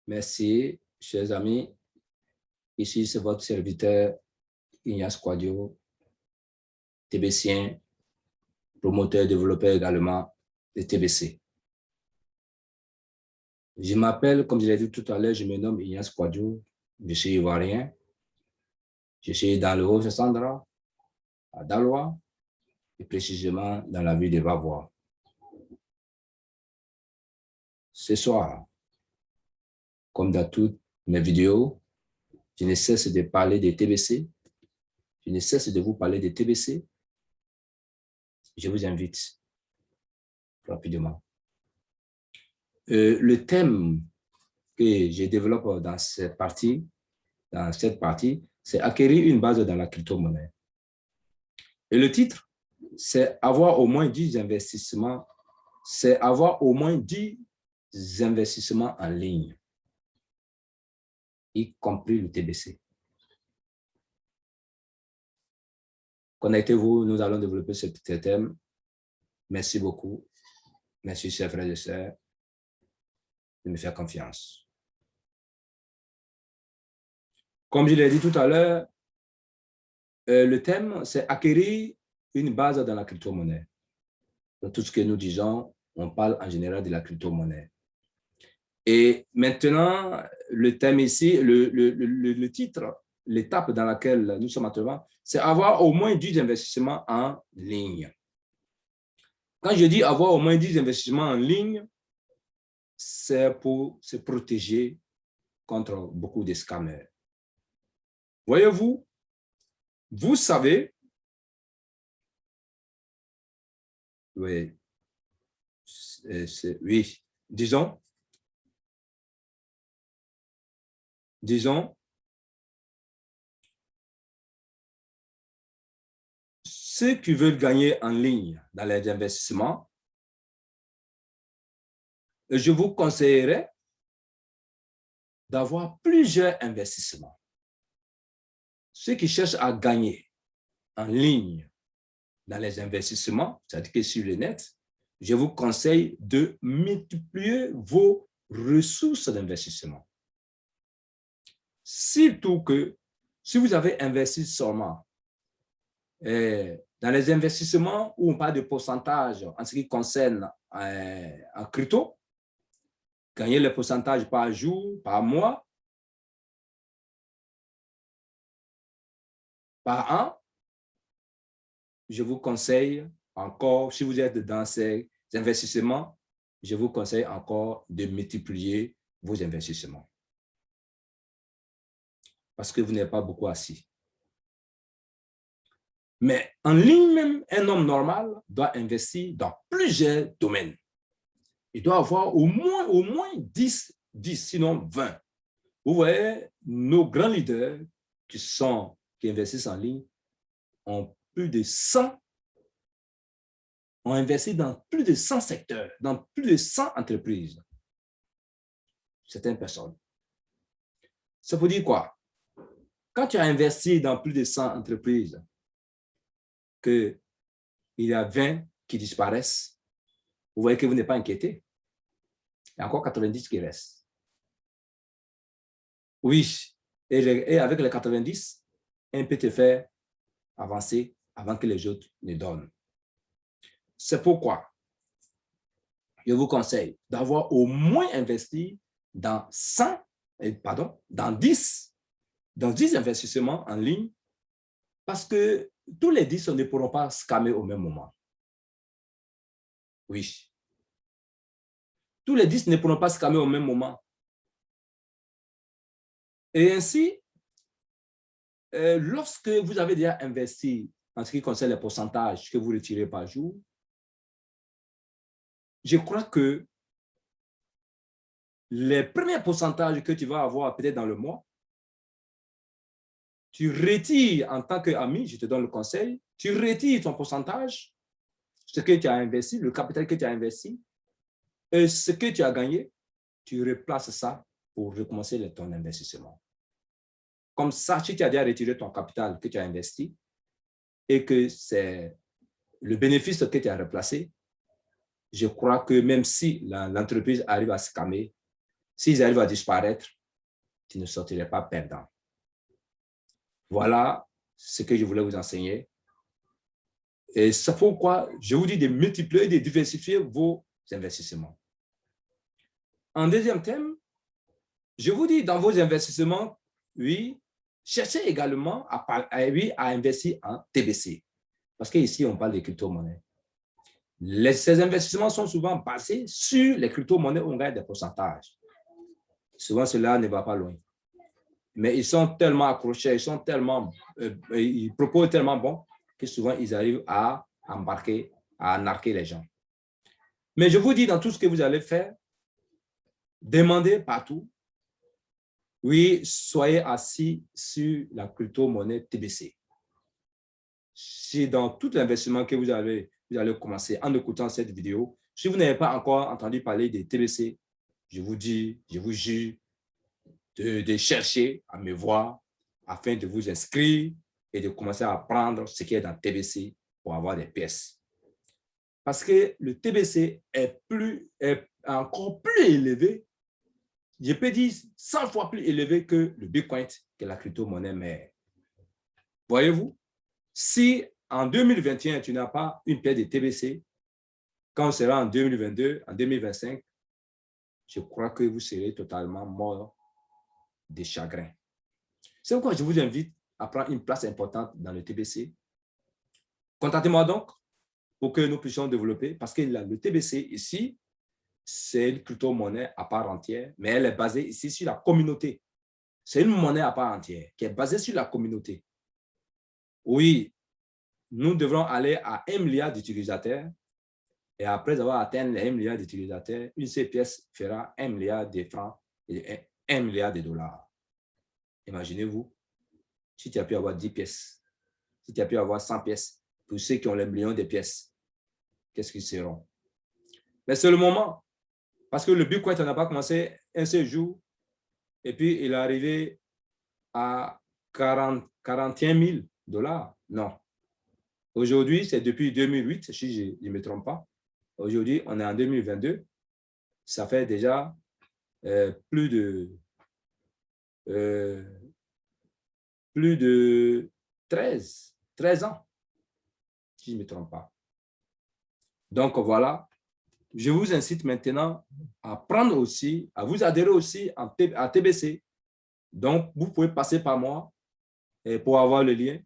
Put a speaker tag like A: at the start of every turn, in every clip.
A: Merci, chers amis. Ici, c'est votre serviteur Ignace Quadio, TBCien, promoteur, développeur également de TBC. Je m'appelle, comme je l'ai dit tout à l'heure, je me nomme Ignace Quadio, je suis ivoirien. Je suis dans le Haut-Sandra, à Daloa, et précisément dans la ville de Vavois. Ce soir, comme dans toutes mes vidéos, je ne cesse de parler des TBC. Je ne cesse de vous parler des TBC. Je vous invite rapidement. Le thème que je développe dans cette partie, c'est acquérir une base dans la crypto-monnaie. Et le titre, c'est avoir au moins 10 investissements, en ligne, y compris le TBC. Connectez-vous, nous allons développer ce thème. Merci beaucoup. Merci, chers frères et sœurs, de me faire confiance. Comme je l'ai dit tout à l'heure, le thème, c'est acquérir une base dans la crypto-monnaie. Dans tout ce que nous disons, on parle en général de la crypto-monnaie. Et maintenant, le thème ici, le titre, l'étape dans laquelle nous sommes actuellement, c'est avoir au moins 10 investissements en ligne. Quand je dis avoir au moins 10 investissements en ligne, c'est pour se protéger contre beaucoup de scammers. Voyez-vous, vous savez, oui, disons, ceux qui veulent gagner en ligne dans les investissements, je vous conseillerais d'avoir plusieurs investissements. Ceux qui cherchent à gagner en ligne dans les investissements, c'est-à-dire que sur le net, je vous conseille de multiplier vos ressources d'investissement. Surtout que si vous avez investi seulement dans les investissements où on parle de pourcentage en ce qui concerne en crypto, gagner le pourcentage par jour, par mois, par an, je vous conseille encore, si vous êtes dans ces investissements, je vous conseille encore de multiplier vos investissements. Parce que vous n'êtes pas beaucoup assis. Mais en ligne même, un homme normal doit investir dans plusieurs domaines. Il doit avoir au moins 10, sinon 20. Vous voyez, nos grands leaders qui investissent en ligne ont investi dans plus de 100 secteurs, dans plus de 100 entreprises. Certaines personnes. Ça veut dire quoi? Quand tu as investi dans plus de 100 entreprises, qu'il y a 20 qui disparaissent, vous voyez que vous n'êtes pas inquiété. Il y a encore 90 qui restent. Oui, et avec les 90, on peut te faire avancer avant que les autres ne donnent. C'est pourquoi je vous conseille d'avoir au moins investi dans 10 investissements en ligne, parce que tous les 10 ne pourront pas scammer au même moment. Oui. Tous les 10 ne pourront pas scammer au même moment. Et ainsi, lorsque vous avez déjà investi en ce qui concerne les pourcentages que vous retirez par jour, je crois que les premiers pourcentages que tu vas avoir peut-être dans le mois, tu retires en tant qu'ami, je te donne le conseil, tu retires ton pourcentage, ce que tu as investi, le capital que tu as investi, et ce que tu as gagné, tu replaces ça pour recommencer ton investissement. Comme ça, si tu as déjà retiré ton capital que tu as investi et que c'est le bénéfice que tu as replacé, je crois que même si l'entreprise arrive à scammer, S'ils arrivent à disparaître, tu ne sortirais pas perdant. Voilà ce que je voulais vous enseigner. Et c'est pourquoi je vous dis de multiplier et de diversifier vos investissements. En deuxième thème, je vous dis dans vos investissements, oui, cherchez également à investir en TBC. Parce qu'ici, on parle de crypto-monnaies. Ces investissements sont souvent basés sur les crypto-monnaies où on gagne des pourcentages. Souvent, cela ne va pas loin. Mais ils sont tellement accrochés, ils proposent tellement bon que souvent, ils arrivent à embarquer, à narquer les gens. Mais je vous dis, dans tout ce que vous allez faire, demandez partout. Oui, soyez assis sur la crypto-monnaie TBC. Si dans tout l'investissement que vous allez commencer en écoutant cette vidéo, si vous n'avez pas encore entendu parler des TBC, je vous jure de chercher à me voir afin de vous inscrire et de commencer à apprendre ce qui est dans TBC pour avoir des pièces. Parce que le TBC est encore plus élevé, je peux dire 100 fois plus élevé que le Bitcoin, que la crypto-monnaie mère. Voyez-vous, si en 2021, tu n'as pas une pièce de TBC, quand on sera en 2022, en 2025, je crois que vous serez totalement mort de chagrin. C'est pourquoi je vous invite à prendre une place importante dans le TBC. Contactez-moi donc pour que nous puissions développer, parce que le TBC ici, c'est une crypto-monnaie à part entière, mais elle est basée ici sur la communauté. C'est une monnaie à part entière qui est basée sur la communauté. Oui, nous devrons aller à 1 milliard d'utilisateurs et après avoir atteint les 1 milliard d'utilisateurs, une seule pièce fera 1 milliard de francs et 1 milliard de dollars. Imaginez-vous, si tu as pu avoir 10 pièces, si tu as pu avoir 100 pièces, pour ceux qui ont les millions de pièces, qu'est-ce qu'ils seront? Mais c'est le moment, parce que le Bitcoin n'a pas commencé un seul jour, et puis il est arrivé à 41 000 dollars. Non. Aujourd'hui, c'est depuis 2008, si je ne me trompe pas. Aujourd'hui, on est en 2022. Ça fait déjà plus de 13 ans, si je ne me trompe pas. Donc, voilà. Je vous incite maintenant à prendre aussi, à vous adhérer aussi à TBC. Donc, vous pouvez passer par moi pour avoir le lien,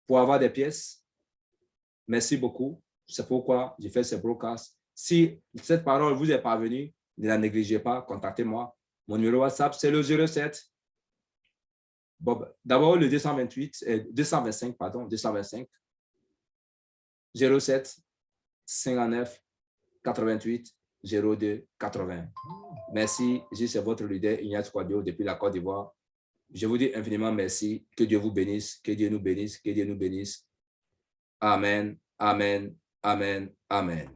A: pour avoir des pièces. Merci beaucoup. C'est pourquoi j'ai fait ce broadcast. Si cette parole vous est parvenue, ne la négligez pas, contactez-moi. Mon numéro WhatsApp, c'est le 07. D'abord, le 225, 07 59 88 02 80. Merci, c'est votre leader Ignace Quadio depuis la Côte d'Ivoire. Je vous dis infiniment merci. Que Dieu vous bénisse, que Dieu nous bénisse, que Dieu nous bénisse. Amen, amen, amen, amen.